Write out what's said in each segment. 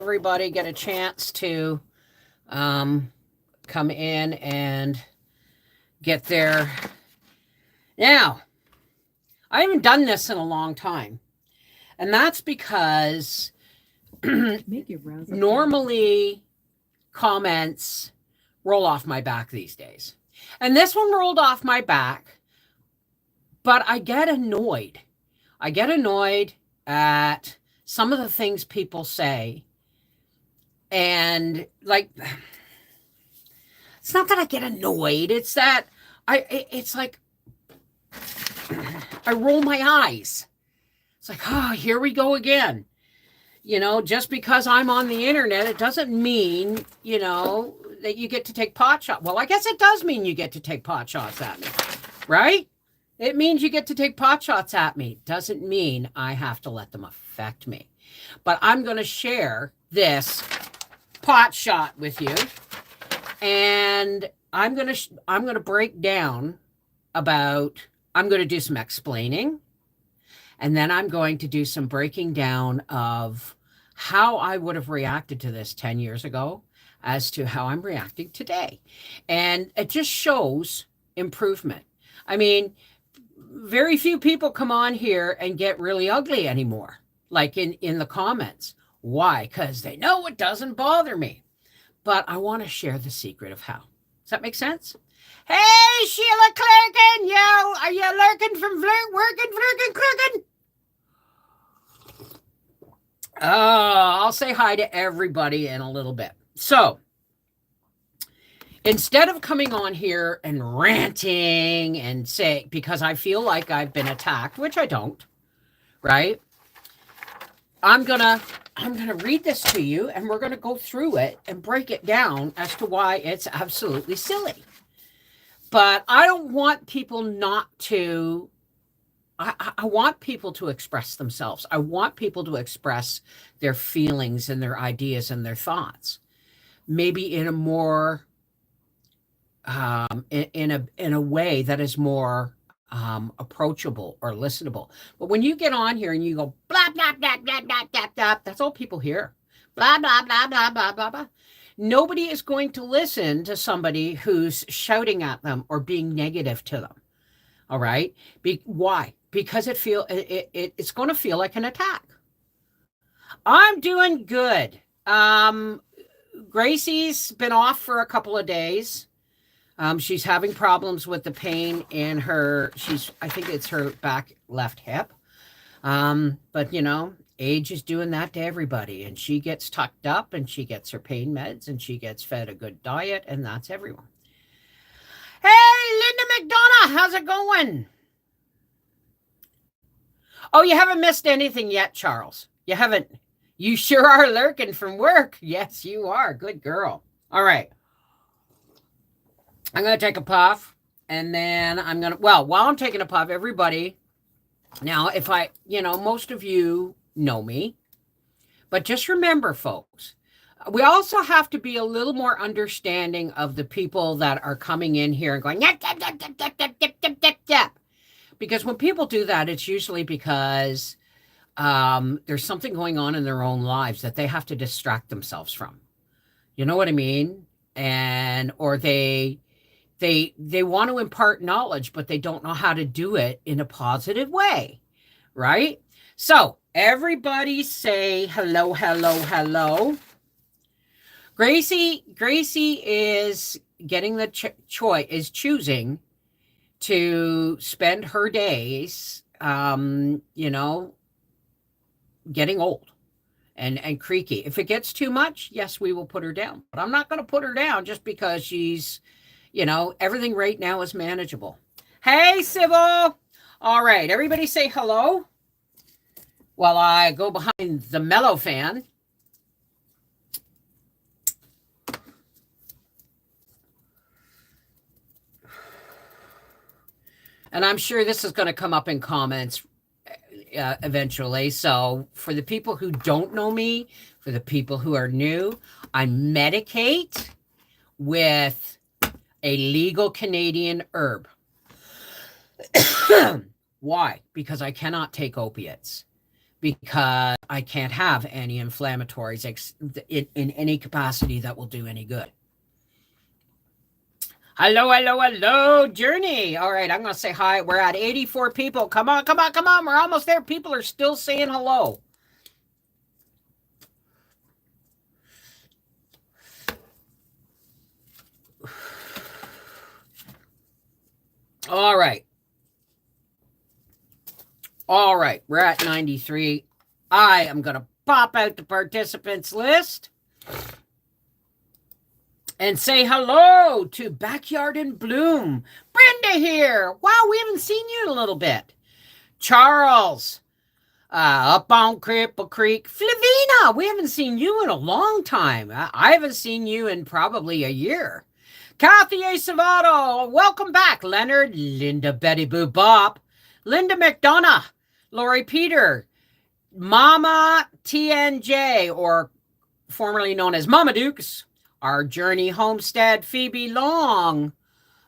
everybody get a chance to come in and get their. Now, I haven't done this in a long time, and that's because normally comments roll off my back these days. And this one rolled off my back, but I get annoyed. I get annoyed at some of the things people say. And like, it's not that I get annoyed, it's that it's like I roll my eyes. It's like, oh, here we go again. Just because I'm on the internet, it doesn't mean, that you get to take pot shots. Well, I guess it does mean you get to take pot shots at me, right? It means you get to take pot shots at me. Doesn't mean I have to let them affect me. But I'm going to share this pot shot with you, and I'm going to break down about. I'm going to do some explaining, and then I'm going to do some breaking down of how I would have reacted to this 10 years ago as to how I'm reacting today. And it just shows improvement. I mean, very few people come on here and get really ugly anymore, like in the comments. Why? Because they know it doesn't bother me. But I want to share the secret of how. Does that make sense? Hey, Sheila Clerkin, yo, are you lurking from working, flirking, clerking? I'll say hi to everybody in a little bit. So, instead of coming on here and ranting and say, because I feel like I've been attacked, which I don't, right? I'm gonna read this to you, and we're gonna go through it and break it down as to why it's absolutely silly. But I don't want people not to. I want people to express themselves. I want people to express their feelings and their ideas and their thoughts, maybe in a more in a way that is more approachable or listenable. But when you get on here and you go blah blah blah blah blah blah blah, that's all people hear. Blah blah blah blah blah blah blah. Nobody is going to listen to somebody who's shouting at them or being negative to them. All right? Why? Because it's going to feel like an attack. I'm doing good. Gracie's been off for a couple of days. She's having problems with the pain in her, I think it's her back left hip. But age is doing that to everybody, and she gets tucked up and she gets her pain meds and she gets fed a good diet, and that's everyone. Hey, Linda McDonough, how's it going? Oh, you haven't missed anything yet, Charles. You haven't. You sure are lurking from work. Yes, you are. Good girl. All right. I'm going to take a puff, and then while I'm taking a puff, everybody, now, if most of you know me, but just remember, folks, we also have to be a little more understanding of the people that are coming in here and going, yep, yep, yep, yep, yep, yep, yep, yep, yep, yep. Because when people do that, it's usually because there's something going on in their own lives that they have to distract themselves from. You know what I mean? Or they want to impart knowledge, but they don't know how to do it in a positive way, right? So everybody say hello, hello, hello. Gracie is getting the choice, is choosing to spend her days, getting old and creaky. If it gets too much, yes, we will put her down. But I'm not going to put her down just because she's, everything right now is manageable. Hey, Sybil. All right, everybody say hello while I go behind the mellow fan. And I'm sure this is going to come up in comments eventually. So for the people who don't know me, for the people who are new, I medicate with a legal Canadian herb. Why? Because I cannot take opiates. because I can't have anti-inflammatories in any capacity that will do any good. Hello, Journey. All right, I'm going to say hi. We're at 84 people. Come on. We're almost there. People are still saying hello. All right. We're at 93. I am going to pop out the participants list and say hello to Backyard in Bloom. Brenda here. Wow, we haven't seen you in a little bit. Charles, up on Cripple Creek. Flavina, we haven't seen you in a long time. I haven't seen you in probably a year. Kathy A. Savato, welcome back. Leonard, Linda Betty Boo Bop, Linda McDonough, Lori Peter, Mama TNJ, or formerly known as Mama Dukes, Our Journey Homestead, Phoebe Long.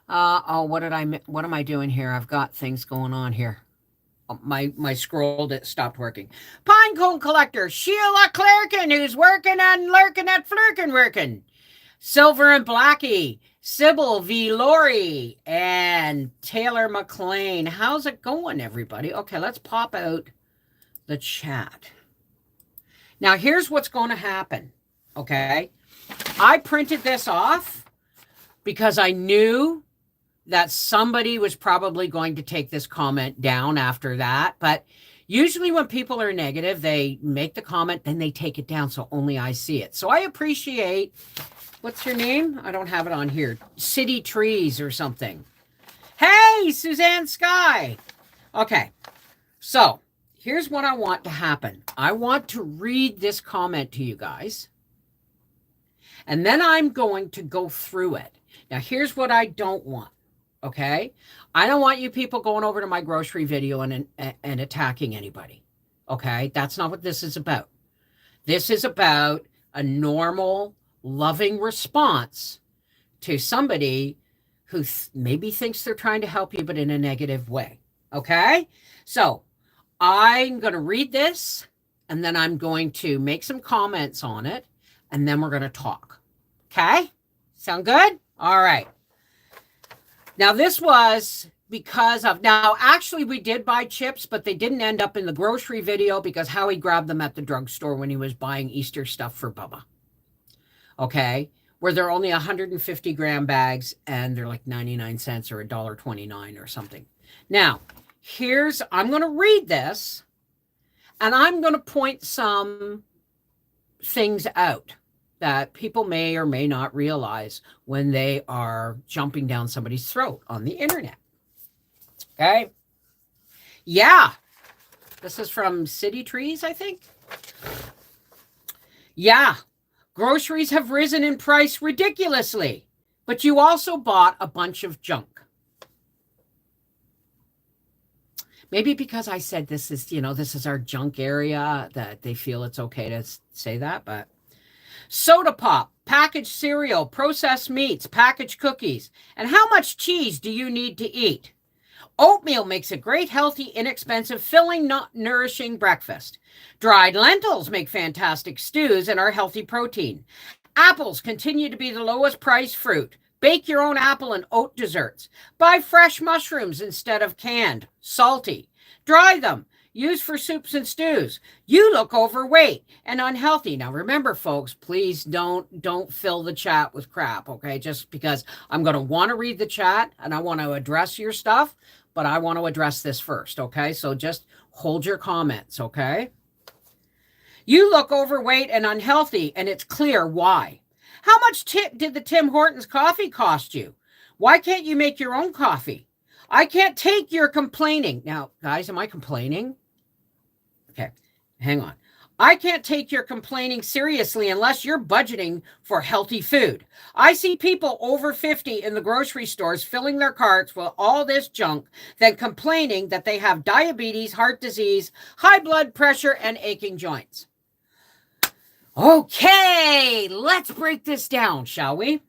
What am I doing here? I've got things going on here. My scroll that stopped working. Pinecone Collector, Sheila Clerkin, who's working and lurking at flirkin' working. Silver and Blackie, Sybil V. Laurie, and Taylor McLean. How's it going, everybody? Okay, let's pop out the chat. Now, here's what's going to happen, okay? I printed this off because I knew that somebody was probably going to take this comment down after that. But usually when people are negative, they make the comment, then they take it down, so only I see it. So I appreciate... What's your name? I don't have it on here. City Trees or something. Hey, Suzanne Sky. Okay, so here's what I want to happen. I want to read this comment to you guys, and then I'm going to go through it. Now, here's what I don't want, okay? I don't want you people going over to my grocery video and attacking anybody, okay? That's not what this is about. This is about a normal, loving response to somebody who maybe thinks they're trying to help you, but in a negative way. Okay? So I'm going to read this, and then I'm going to make some comments on it, and then we're going to talk. Okay? Sound good? All right. Now, this was because of... Now, actually, we did buy chips, but they didn't end up in the grocery video because Howie grabbed them at the drugstore when he was buying Easter stuff for Bubba. Okay, where they're only 150-gram bags and they're like 99 cents or $1.29 or something. Now, I'm going to read this, and I'm going to point some things out that people may or may not realize when they are jumping down somebody's throat on the internet. Okay? Yeah. This is from City Trees, I think. Yeah. Groceries have risen in price ridiculously, but you also bought a bunch of junk. Maybe because I said this is our junk area that they feel it's okay to say that, but soda pop, packaged cereal, processed meats, packaged cookies, and how much cheese do you need to eat? Oatmeal makes a great, healthy, inexpensive, filling, nourishing breakfast. Dried lentils make fantastic stews and are healthy protein. Apples continue to be the lowest priced fruit. Bake your own apple and oat desserts. Buy fresh mushrooms instead of canned, salty. Dry them. Use for soups and stews. You look overweight and unhealthy. Now, remember, folks, please don't fill the chat with crap, okay? Just because I'm going to want to read the chat and I want to address your stuff, but I want to address this first, okay? So just hold your comments, okay? You look overweight and unhealthy, and it's clear why. How much did the Tim Hortons coffee cost you? Why can't you make your own coffee? I can't take your complaining. Now, guys, am I complaining? Okay, hang on. I can't take your complaining seriously unless you're budgeting for healthy food. I see people over 50 in the grocery stores filling their carts with all this junk, then complaining that they have diabetes, heart disease, high blood pressure, and aching joints. Okay, let's break this down, shall we?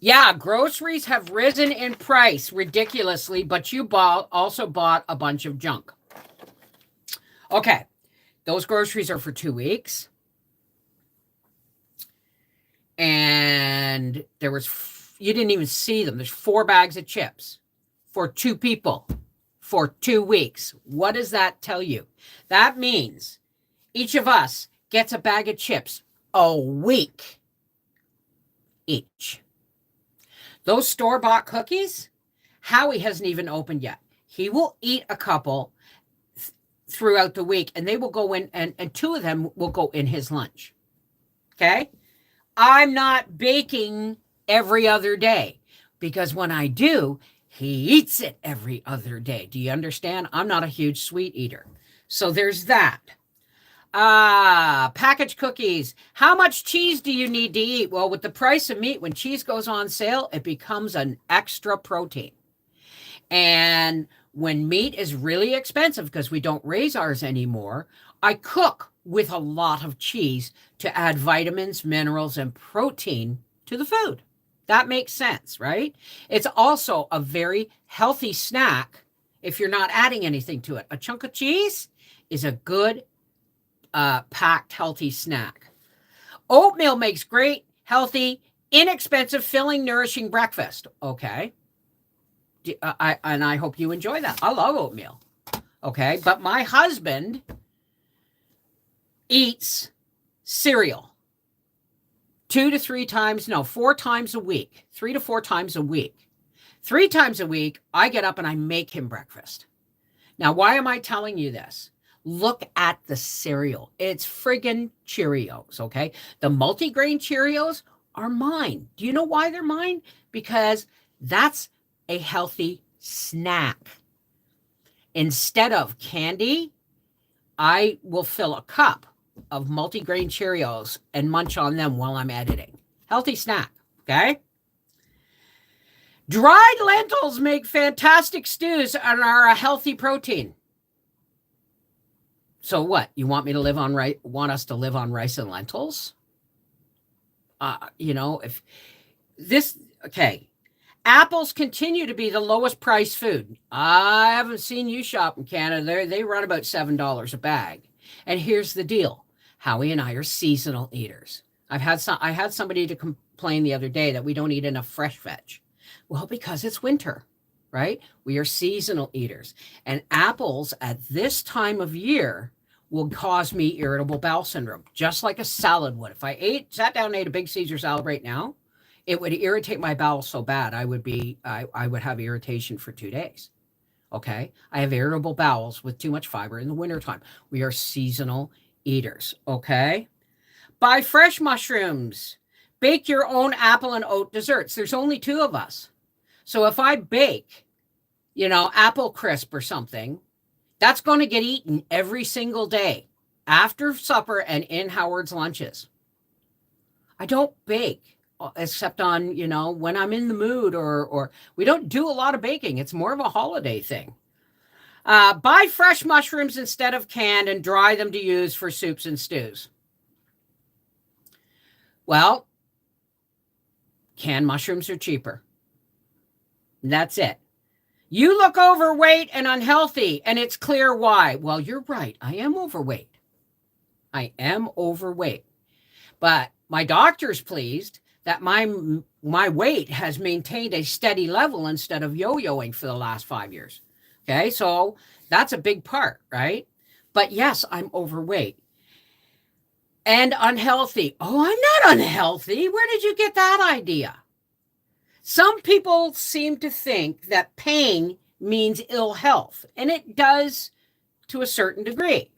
Yeah, groceries have risen in price ridiculously, but you also bought a bunch of junk. Okay, those groceries are for 2 weeks. And you didn't even see them. There's 4 bags of chips for 2 people for 2 weeks. What does that tell you? That means each of us gets a bag of chips a week each. Those store-bought cookies, Howie hasn't even opened yet. He will eat a couple throughout the week, and they will go in, and 2 of them will go in his lunch. Okay? I'm not baking every other day because when I do, he eats it every other day. Do you understand? I'm not a huge sweet eater. So there's that. Packaged cookies. How much cheese do you need to eat? Well, with the price of meat, when cheese goes on sale, it becomes an extra protein. And when meat is really expensive because we don't raise ours anymore, I cook with a lot of cheese to add vitamins, minerals, and protein to the food. That makes sense, right? It's also a very healthy snack if you're not adding anything to it. A chunk of cheese is a good packed, healthy snack. Oatmeal makes great, healthy, inexpensive, filling, nourishing breakfast. Okay. I hope you enjoy that. I love oatmeal. Okay. But my husband eats cereal 4 times a week, 3 to 4 times a week. 3 times a week, I get up and I make him breakfast. Now, why am I telling you this? Look at the cereal. It's friggin' Cheerios, okay? The multigrain Cheerios are mine. Do you know why they're mine? Because that's a healthy snack. Instead of candy, I will fill a cup of multigrain Cheerios and munch on them while I'm editing. Healthy snack, okay? Dried lentils make fantastic stews and are a healthy protein. So what? You want me to live on rice? Want us to live on rice and lentils? If this, okay. Apples continue to be the lowest priced food. I haven't seen you shop in Canada. They run about $7 a bag. And here's the deal. Howie and I are seasonal eaters. I had somebody to complain the other day that we don't eat enough fresh veg. Well, because it's winter, right? We are seasonal eaters. And apples at this time of year will cause me irritable bowel syndrome, just like a salad would. If I sat down and ate a big Caesar salad right now, it would irritate my bowels so bad I would have irritation for 2 days. Okay? I have irritable bowels with too much fiber in the wintertime. We are seasonal eaters. Okay? Buy fresh mushrooms. Bake your own apple and oat desserts. There's only 2 of us. So if I bake, apple crisp or something, that's going to get eaten every single day after supper and in Howard's lunches. I don't bake except on, when I'm in the mood or we don't do a lot of baking. It's more of a holiday thing. Buy fresh mushrooms instead of canned and dry them to use for soups and stews. Well, canned mushrooms are cheaper. That's it. You look overweight and unhealthy, and it's clear why. Well, you're right. I am overweight. But my doctor's pleased that my weight has maintained a steady level instead of yo-yoing for the last 5 years. Okay, so that's a big part, right? But yes, I'm overweight and unhealthy. Oh, I'm not unhealthy. Where did you get that idea? Some people seem to think that pain means ill health, and it does to a certain degree.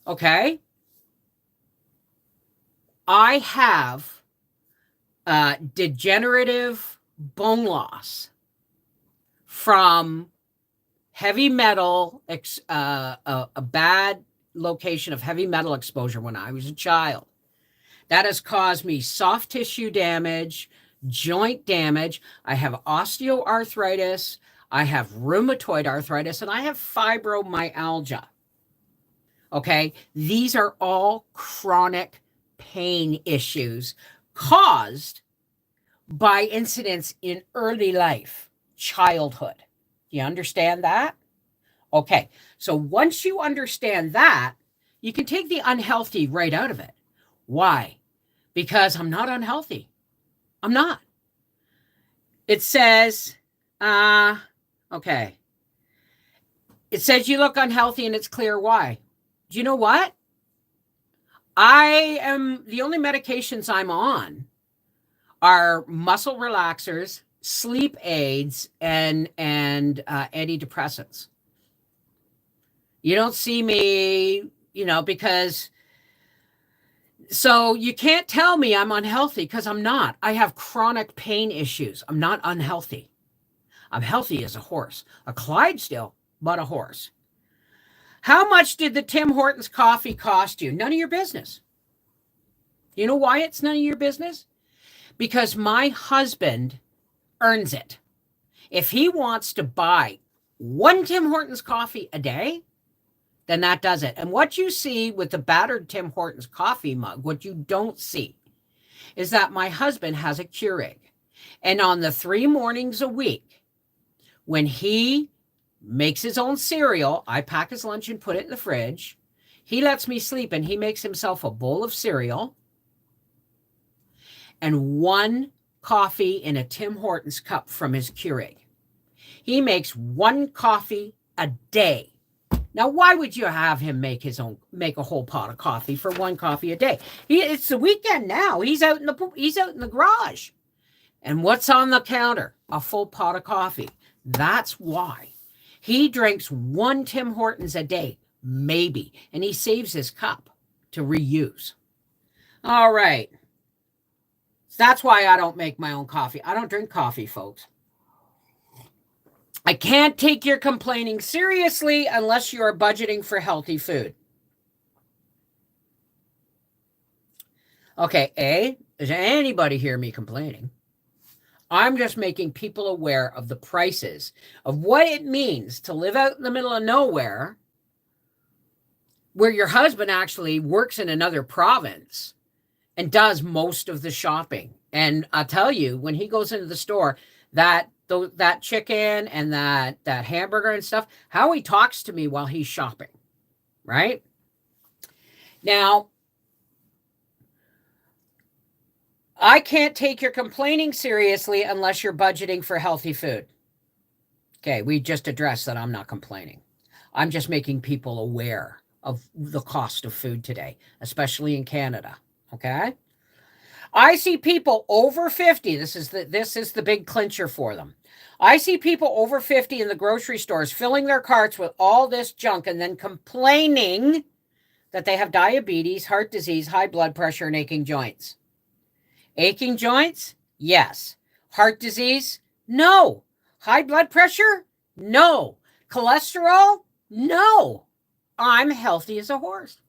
Okay? I have degenerative bone loss from heavy metal, a bad location of heavy metal exposure when I was a child. That has caused me soft tissue damage, joint damage. I have osteoarthritis. I have rheumatoid arthritis, and I have fibromyalgia. Okay, these are all chronic pain issues caused by incidents in early life, childhood. Do you understand that? Okay, so once you understand that, you can take the unhealthy right out of it. Why? Because I'm not unhealthy. I'm not. It says, okay. It says you look unhealthy and it's clear why. Do you know what? The only medications I'm on are muscle relaxers, sleep aids, and antidepressants. You don't see me, because so you can't tell me I'm unhealthy because I'm not. I have chronic pain issues. I'm not unhealthy. I'm healthy as a horse, a Clydesdale, but a horse. How much did the Tim Hortons coffee cost you? None of your business. You know why it's none of your business? Because my husband earns it. If he wants to buy one Tim Hortons coffee a day, then that does it. And what you see with the battered Tim Hortons coffee mug, what you don't see is that my husband has a Keurig. And on the 3 mornings a week, when he makes his own cereal, I pack his lunch and put it in the fridge. He lets me sleep and he makes himself a bowl of cereal and 1 coffee in a Tim Hortons cup from his Keurig. He makes 1 coffee a day. Now, why would you have him make a whole pot of coffee for 1 coffee a day? It's the weekend now. He's out in the garage. And what's on the counter? A full pot of coffee. That's why. He drinks 1 Tim Hortons a day, maybe, and he saves his cup to reuse. All right. That's why I don't make my own coffee. I don't drink coffee, folks. I can't take your complaining seriously unless you are budgeting for healthy food. Okay, does anybody hear me complaining? I'm just making people aware of the prices of what it means to live out in the middle of nowhere where your husband actually works in another province and does most of the shopping. And I'll tell you, when he goes into the store, that chicken and that hamburger and stuff, how he talks to me while he's shopping, right? Now, I can't take your complaining seriously unless you're budgeting for healthy food. Okay, we just addressed that I'm not complaining. I'm just making people aware of the cost of food today, especially in Canada, okay? I see people over 50. This is the big clincher for them. I see people over 50 in the grocery stores filling their carts with all this junk and then complaining that they have diabetes, heart disease, high blood pressure, and aching joints. Aching joints? Yes. Heart disease? No. High blood pressure? No. Cholesterol? No. I'm healthy as a horse.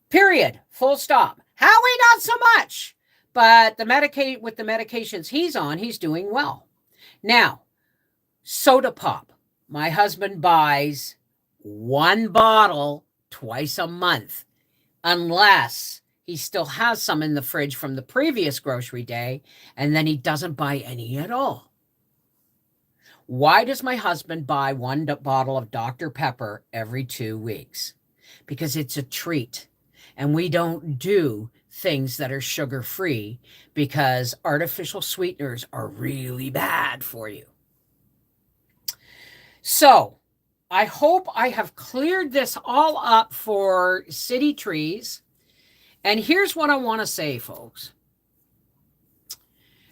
Period. Full stop. Howie, not so much. But with the medications he's on, he's doing well. Now, soda pop. My husband buys 1 bottle twice a month, unless he still has some in the fridge from the previous grocery day, and then he doesn't buy any at all. Why does my husband buy 1 bottle of Dr. Pepper every 2 weeks? Because it's a treat. And we don't do things that are sugar-free because artificial sweeteners are really bad for you. So I hope I have cleared this all up for City Trees. And here's what I want to say, folks.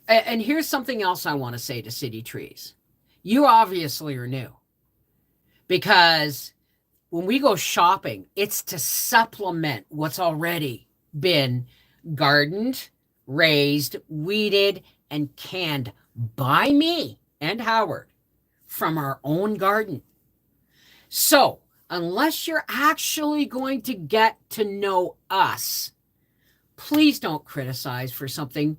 And here's something else I want to say to City Trees. You obviously are new. Because when we go shopping, it's to supplement what's already been gardened, raised, weeded, and canned by me and Howard from our own garden. So, unless you're actually going to get to know us, please don't criticize for something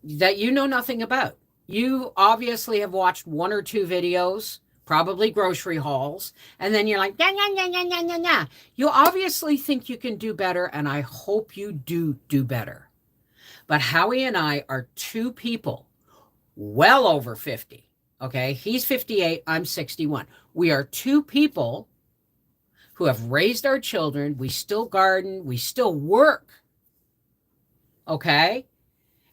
that you know nothing about. You obviously have watched 1 or 2 videos, probably grocery hauls, and then you're like, nah, nah, nah, nah, nah, nah, nah. You obviously think you can do better, and I hope you do better. But Howie and I are two people well over 50. Okay. He's 58. I'm 61. We are two people who have raised our children. We still garden. We still work. Okay.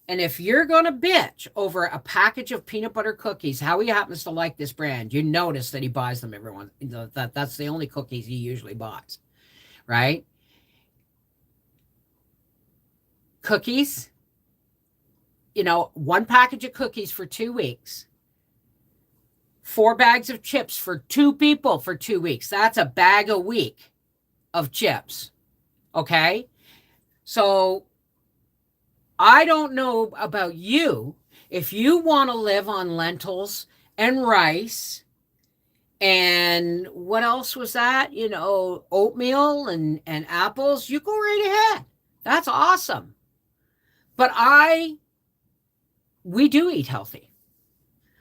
And if you're going to bitch over a package of peanut butter cookies, Howie happens to like this brand. You notice that he buys them everyone. That's the only cookies he usually buys. Right. Cookies. One package of cookies for 2 weeks. 4 bags of chips for 2 people for 2 weeks. That's a bag a week of chips. Okay? So I don't know about you. If you want to live on lentils and rice and what else was that? Oatmeal and apples, you go right ahead. That's awesome. But we do eat healthy.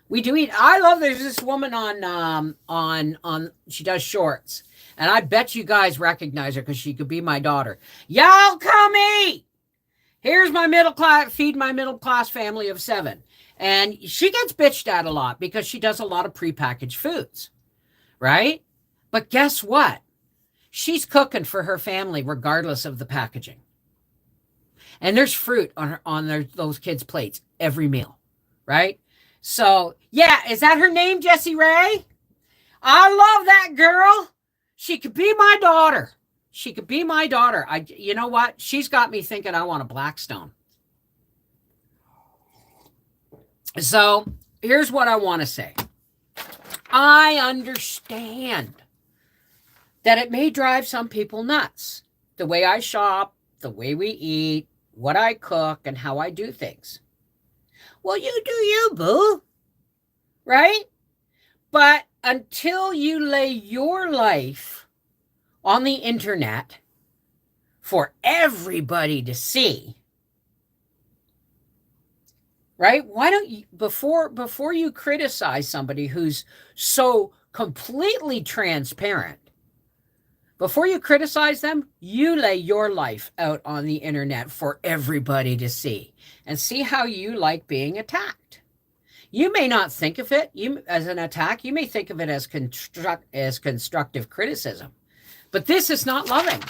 We do eat. I love there's this woman on she does shorts. And I bet you guys recognize her because she could be my daughter. Y'all come eat. Here's my feed my middle class family of 7. And she gets bitched at a lot because she does a lot of prepackaged foods. Right? But guess what? She's cooking for her family regardless of the packaging. And there's fruit on those kids' plates every meal. Right? So, yeah, is that her name, Jessie Ray? I love that girl. She could be my daughter. She could be my daughter. You know what? She's got me thinking I want a Blackstone. So, here's what I want to say. I understand that it may drive some people nuts. The way I shop, the way we eat, what I cook, and how I do things. Well, you do you, boo. Right? But until you lay your life on the internet for everybody to see, right? Why don't you, before you criticize somebody who's so completely transparent, before you criticize them, you lay your life out on the internet for everybody to see and see how you like being attacked. You may not think of it as an attack. You may think of it as constructive criticism. But this is not loving.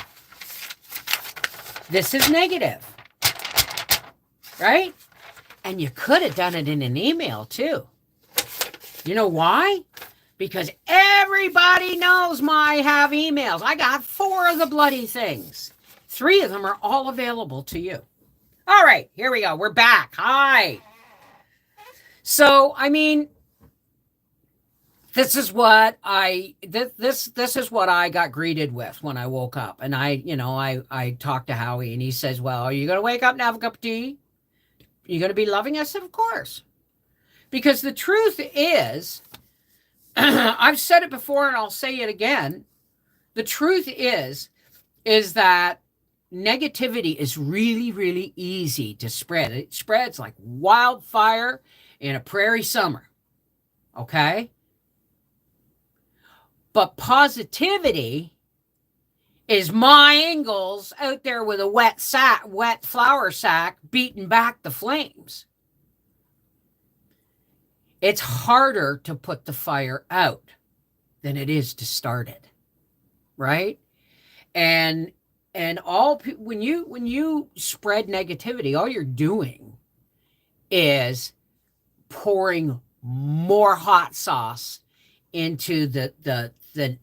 This is negative. Right? And you could have done it in an email too. You know why? Because everybody knows I have emails. I got 4 of the bloody things. 3 of them are all available to you. All right, here we go. We're back. Hi. So, I mean, this is what this is what I got greeted with when I woke up. And I talked to Howie and he says, well, are you going to wake up and have a cup of tea? Are you going to be loving? I said, of course. Because the truth is, I've said it before and I'll say it again. The truth is that negativity is really, really easy to spread. It spreads like wildfire in a prairie summer. Okay? But positivity is my Ingalls out there with a wet flour sack beating back the flames. It's harder to put the fire out than it is to start it, right? And when you spread negativity, all you're doing is pouring more hot sauce into the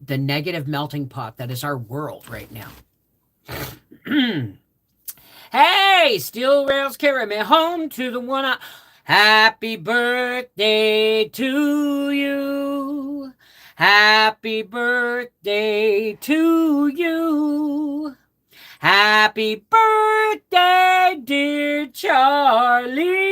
negative melting pot that is our world right now. Hey, steel rails carry me home to the one Happy birthday to you. Happy birthday to you. Happy birthday, dear Charlie.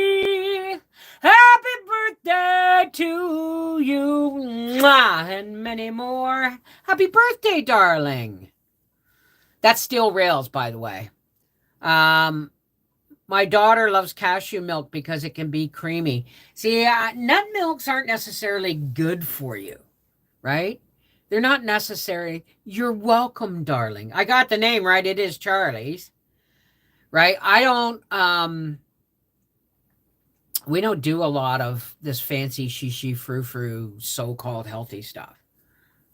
Happy birthday to you. Mwah, and many more. Happy birthday, darling. That's steel rails, by the way. My daughter loves cashew milk because it can be creamy. See, nut milks aren't necessarily good for you, right? They're not necessary. You're welcome, darling. I got the name right. It is Charlie's, right? I don't We don't do a lot of this fancy shishi frou-frou so-called healthy stuff.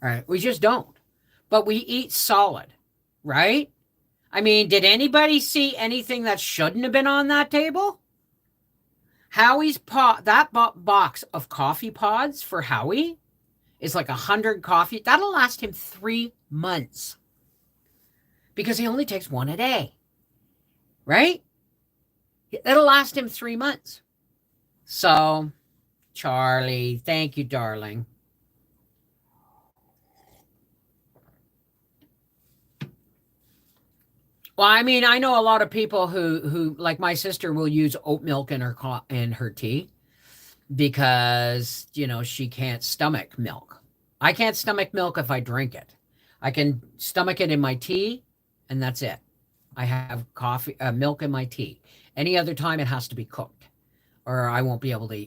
Right? We just don't. But we eat solid, right? I mean, did anybody see anything that shouldn't have been on that table? Howie's that box of coffee pods for Howie is like 100 coffee. That'll last him 3 months because he only takes one a day, right? That'll last him 3 months. So, Charlie, thank you, darling. Well, I mean, I know a lot of people who like my sister will use oat milk in her tea because, you know, she can't stomach milk. I can't stomach milk if I drink it. I can stomach it in my tea, and that's it. I have milk in my tea. Any other time, it has to be cooked, or I won't be able to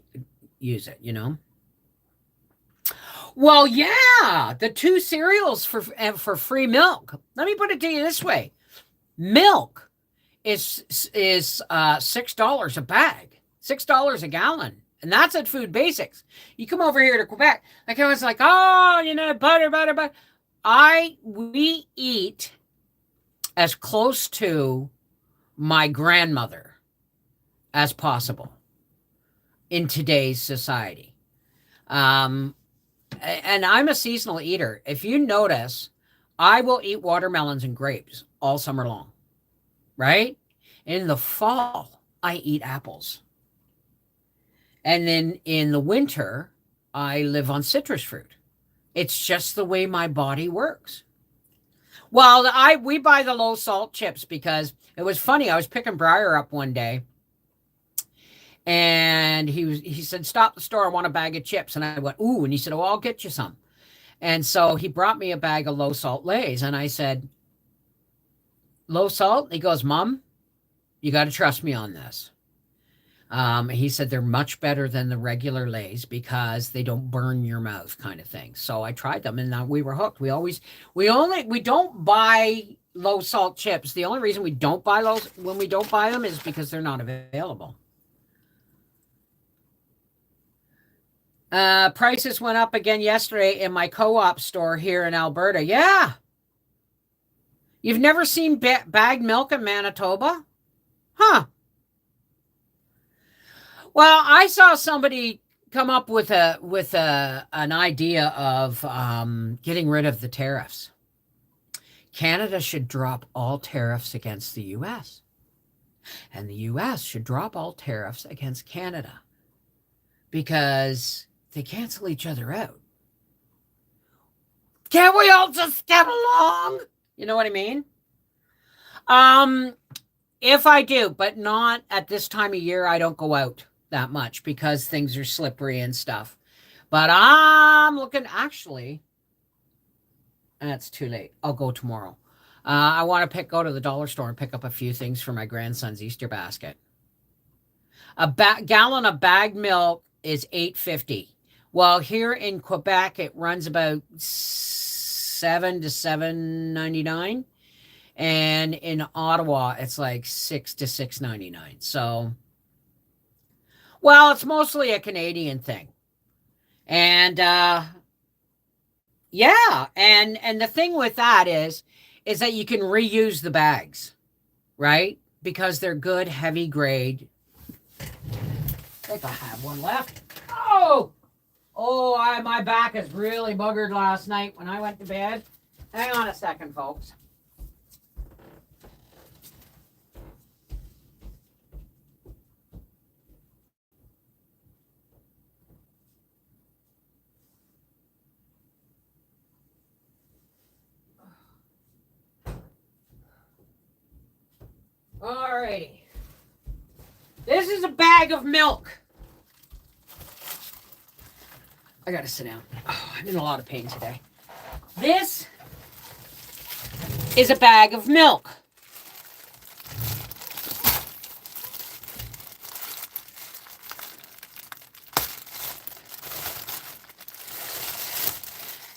use it, you know? Well, yeah, the 2 cereals for free milk. Let me put it to you this way. Milk is $6 a bag, $6 a gallon. And that's at Food Basics. You come over here to Quebec, like I was like, oh, you know, butter. We eat as close to my grandmother as possible in today's society. And I'm a seasonal eater. If you notice, I will eat watermelons and grapes all summer long, right? In the fall, I eat apples. And then in the winter, I live on citrus fruit. It's just the way my body works. Well, we buy the low salt chips because it was funny. I was picking Briar up one day, and he said, "Stop the store. I want a bag of chips." And I went, "Ooh," and he said, "Oh, I'll get you some." And so he brought me a bag of low salt Lays, and I said, "Low salt?" He goes, "Mom, you got to trust me on this." He said they're much better than the regular Lays because they don't burn your mouth, kind of thing. So I tried them, and we were hooked. We don't buy low salt chips. The only reason we don't buy when we don't buy them is because they're not available. Prices went up again yesterday in my co-op store here in Alberta. Yeah. You've never seen bagged milk in Manitoba? Huh. Well, I saw somebody come up with an idea of getting rid of the tariffs. Canada should drop all tariffs against the U.S. And the U.S. should drop all tariffs against Canada because they cancel each other out. Can't we all just get along? You know what I mean? If I do, but not at this time of year, I don't go out that much because things are slippery and stuff. But I'm looking, actually, that's too late. I'll go tomorrow. I want to go to the dollar store and pick up a few things for my grandson's Easter basket. A gallon of bagged milk is $8.50. Well, here in Quebec, it runs about $7 to $7.99. And in Ottawa, it's like $6 to $6.99. So, well, it's mostly a Canadian thing. And yeah, and the thing with that is that you can reuse the bags, right? Because they're good, heavy grade. I think I have one left. Oh, my back is really buggered last night when I went to bed. Hang on a second, folks. Alrighty. This is a bag of milk. I gotta sit down. Oh, I'm in a lot of pain today. This is a bag of milk.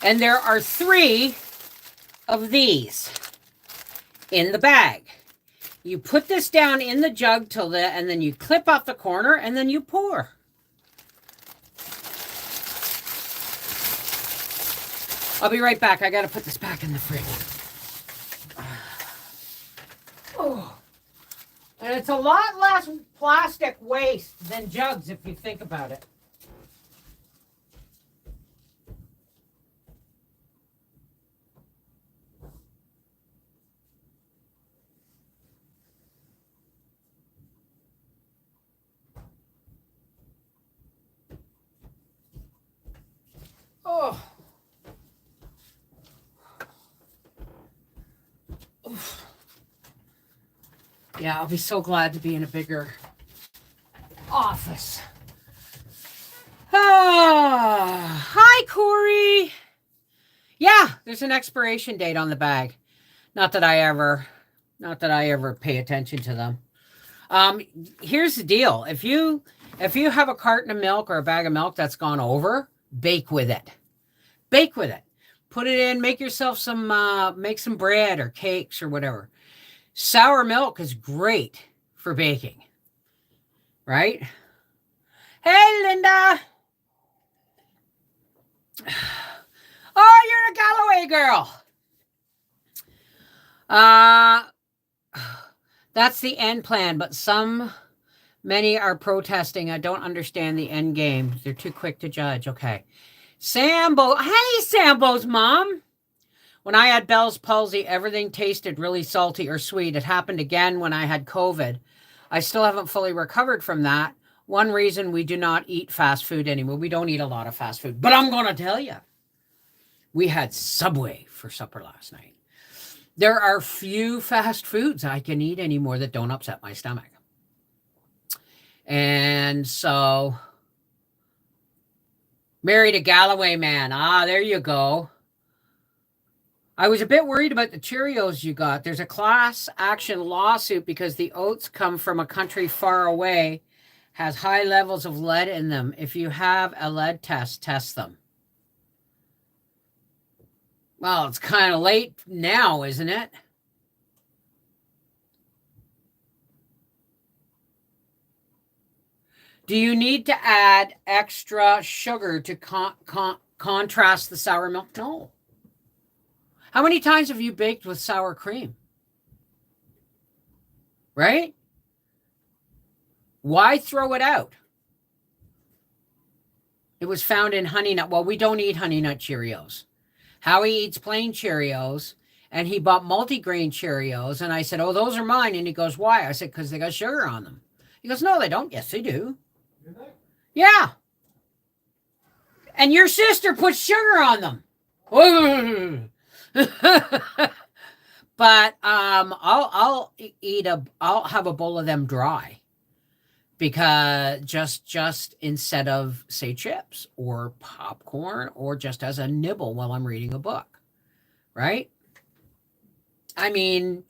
And there are 3 of these in the bag. You put this down in the jug and then you clip off the corner and then you pour. I'll be right back. I got to put this back in the fridge. Oh. And it's a lot less plastic waste than jugs if you think about it. Oh. Oof. Yeah, I'll be so glad to be in a bigger office. Ah, hi, Corey. Yeah, there's an expiration date on the bag. Not that I ever pay attention to them. Here's the deal. If you have a carton of milk or a bag of milk that's gone over, bake with it. Bake with it. Put it in, make yourself make some bread or cakes or whatever. Sour milk is great for baking, right? Hey, Linda. Oh, you're a Galloway girl. That's the end plan, but many are protesting. I don't understand the end game. They're too quick to judge. Okay. Sambo. Hey, Sambo's mom. When I had Bell's palsy, everything tasted really salty or sweet. It happened again when I had COVID. I still haven't fully recovered from that. One reason we do not eat fast food anymore. We don't eat a lot of fast food. But I'm going to tell you, we had Subway for supper last night. There are few fast foods I can eat anymore that don't upset my stomach. And so, married a Galloway man. Ah, there you go. I was a bit worried about the Cheerios you got. There's a class action lawsuit because the oats come from a country far away, has high levels of lead in them. If you have a lead test, test them. Well, it's kind of late now, isn't it? Do you need to add extra sugar to contrast the sour milk? No. How many times have you baked with sour cream? Right? Why throw it out? It was found in Honey Nut. Well, we don't eat Honey Nut Cheerios. Howie eats plain Cheerios, and he bought multigrain Cheerios. And I said, oh, those are mine. And he goes, why? I said, because they got sugar on them. He goes, no, they don't. Yes, they do. Do they? Yeah. And your sister puts sugar on them. But I'll have a bowl of them dry, because just instead of, say, chips or popcorn, or just as a nibble while I'm reading a book, right? I mean,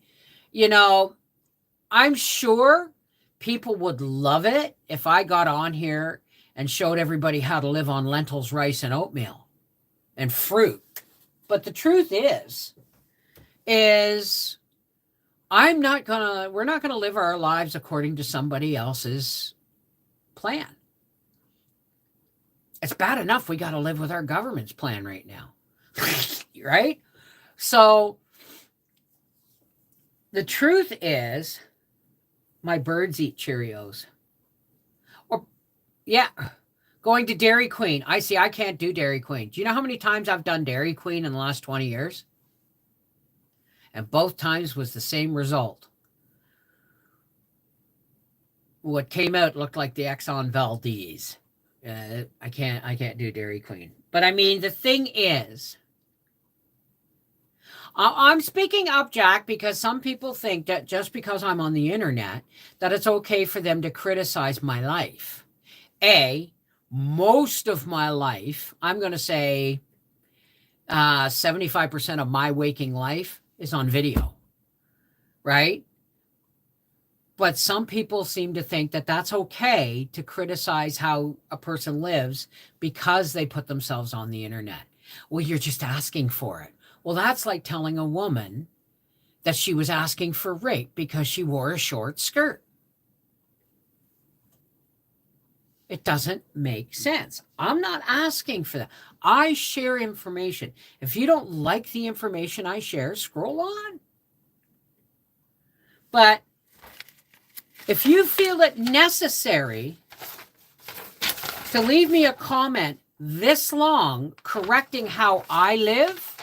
I'm sure people would love it if I got on here and showed everybody how to live on lentils, rice, and oatmeal and fruit. But the truth is we're not gonna live our lives according to somebody else's plan. It's bad enough we got to live with our government's plan right now. Right? So the truth is, my birds eat Cheerios. Or, yeah, going to Dairy Queen. I can't do Dairy Queen. Do you know how many times I've done Dairy Queen in the last 20 years? And both times was the same result. What came out looked like the Exxon Valdez. I can't do Dairy Queen. But I mean, the thing is, I'm speaking up, Jack, because some people think that just because I'm on the internet, that it's okay for them to criticize my life. Most of my life, I'm going to say 75% of my waking life is on video, right? But some people seem to think that that's okay to criticize how a person lives because they put themselves on the internet. Well, you're just asking for it. Well, that's like telling a woman that she was asking for rape because she wore a short skirt. It doesn't make sense. I'm not asking for that. I share information. If you don't like the information I share, scroll on. But if you feel it necessary to leave me a comment this long correcting how I live,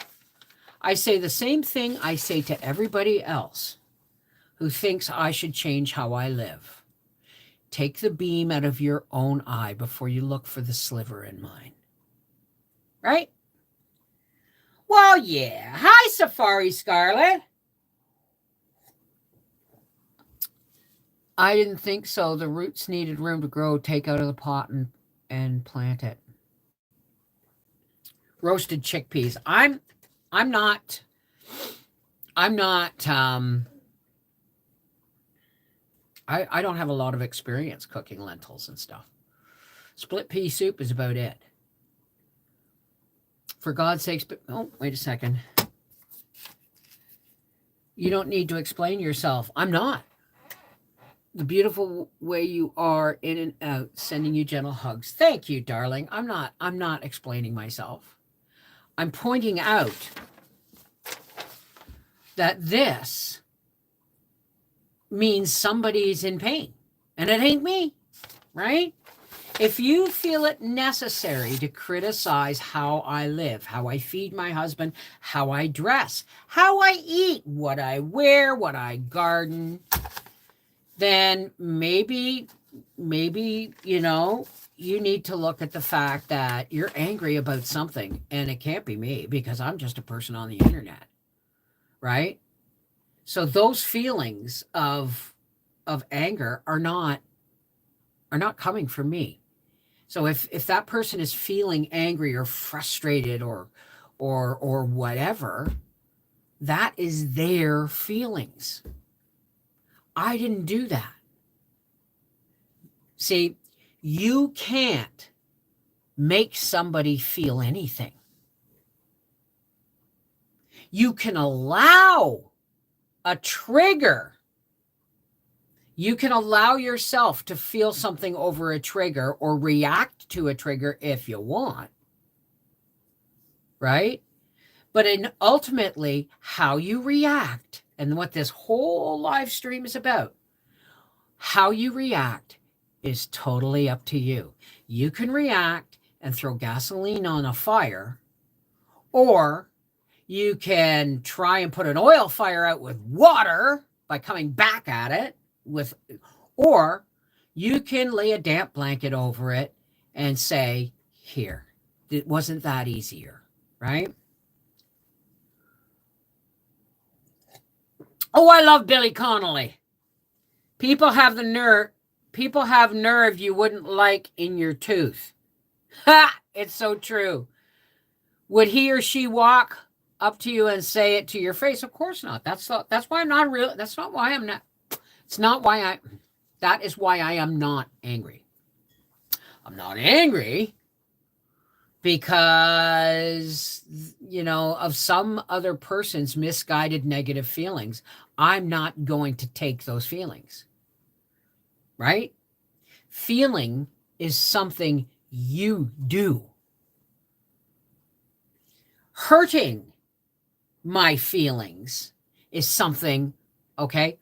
I say the same thing I say to everybody else who thinks I should change how I live. Take the beam out of your own eye before you look for the sliver in mine. Right? Well, yeah. Hi, Safari Scarlet. I didn't think so. The roots needed room to grow. Take out of the pot and plant it. Roasted chickpeas. I don't have a lot of experience cooking lentils and stuff. Split pea soup is about it. For God's sakes, oh, wait a second. You don't need to explain yourself. I'm not. The beautiful way you are, in and out, sending you gentle hugs. Thank you, darling. I'm not explaining myself. I'm pointing out that this means somebody's in pain, and it ain't me, right? If you feel it necessary to criticize how I live, how I feed my husband, how I dress, how I eat, what I wear, what I garden, then maybe, you know, you need to look at the fact that you're angry about something, and it can't be me because I'm just a person on the internet, right? So those feelings of anger are not coming from me. So if that person is feeling angry or frustrated or whatever, that is their feelings. I didn't do that. See, you can't make somebody feel anything. You can allow a trigger. You can allow yourself to feel something over a trigger or react to a trigger if you want, right? But ultimately, how you react, and what this whole live stream is about, how you react is totally up to you. You can react and throw gasoline on a fire, or you can try and put an oil fire out with water by coming back at it or you can lay a damp blanket over it and say, here, it wasn't that easier, right? Oh, I love Billy Connolly. People have nerve you wouldn't like in your tooth. Ha! It's so true. Would he or she walk up to you and say it to your face? Of course not. That's why I'm not real. That's not why I'm not. It's not why that is why I am not angry. I'm not angry because, you know, of some other person's misguided negative feelings. I'm not going to take those feelings, right? Feeling is something you do. Hurting my feelings is something, okay?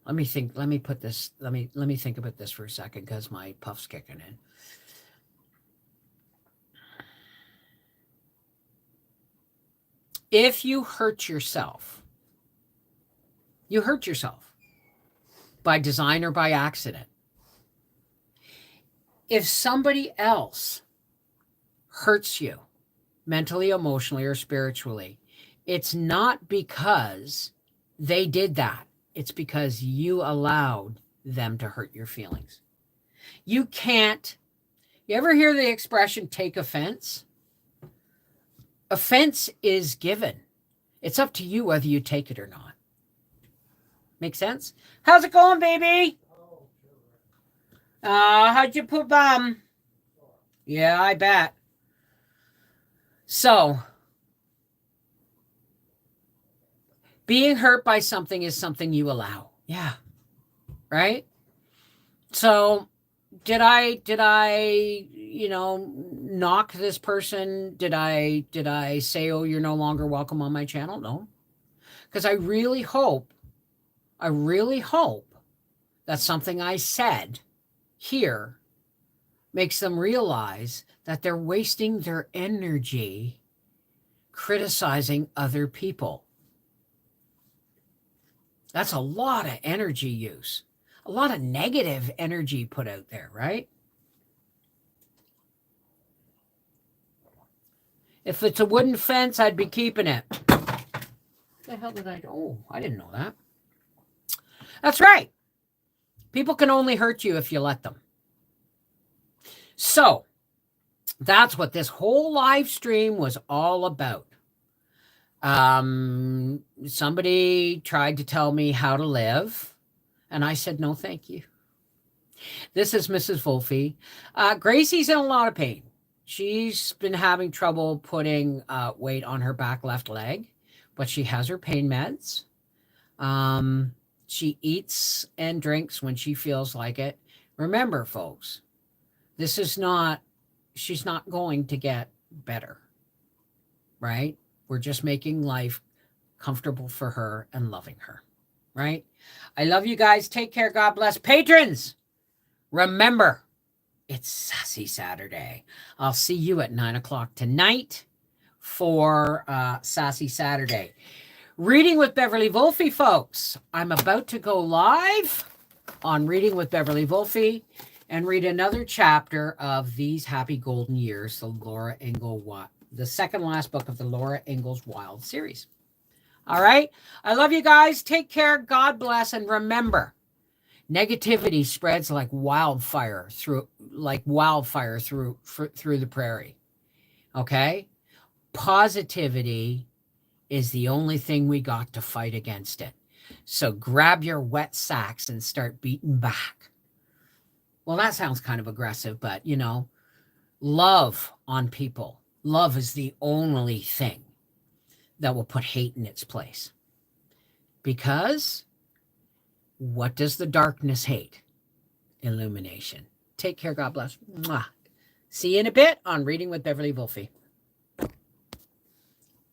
Let me think about this for a second because my puff's kicking in. If you hurt yourself by design or by accident. If somebody else hurts you mentally, emotionally, or spiritually, it's not because they did that. It's because you allowed them to hurt your feelings. You ever hear the expression, take offense? Offense is given. It's up to you whether you take it or not. Make sense? How's it going, baby? How'd you put Yeah, I bet. So, being hurt by something is something you allow. Yeah. Right? So, did I knock this person? Did I say, "Oh, you're no longer welcome on my channel?" No. Because I really hope that something I said here makes them realize that they're wasting their energy criticizing other people. That's a lot of energy use, a lot of negative energy put out there, right? If it's a wooden fence, I'd be keeping it. What the hell did I do? Oh, I didn't know that. That's right. People can only hurt you if you let them. So, that's what this whole live stream was all about. Somebody tried to tell me how to live, and I said, no, thank you. This is MrsVolfie. Gracie's in a lot of pain. She's been having trouble putting weight on her back left leg, but she has her pain meds. She eats and drinks when she feels like it. Remember, folks, she's not going to get better, right? We're just making life comfortable for her and loving her, right? I love you guys. Take care. God bless. Patrons, remember, it's Sassy Saturday. I'll see you at 9 o'clock tonight for Sassy Saturday. Reading with Beverly Wolfie, folks. I'm about to go live on Reading with Beverly Wolfie and read another chapter of These Happy Golden Years, the second last book of the Laura Ingalls Wilder series. All right. I love you guys. Take care. God bless. And remember, negativity spreads like wildfire through the prairie. Okay? Positivity is the only thing we got to fight against it. So grab your wet sacks and start beating back. Well, that sounds kind of aggressive, but love on people. Love is the only thing that will put hate in its place. Because what does the darkness hate? Illumination. Take care. God bless. Mwah. See you in a bit on Reading with Beverly Wolfie.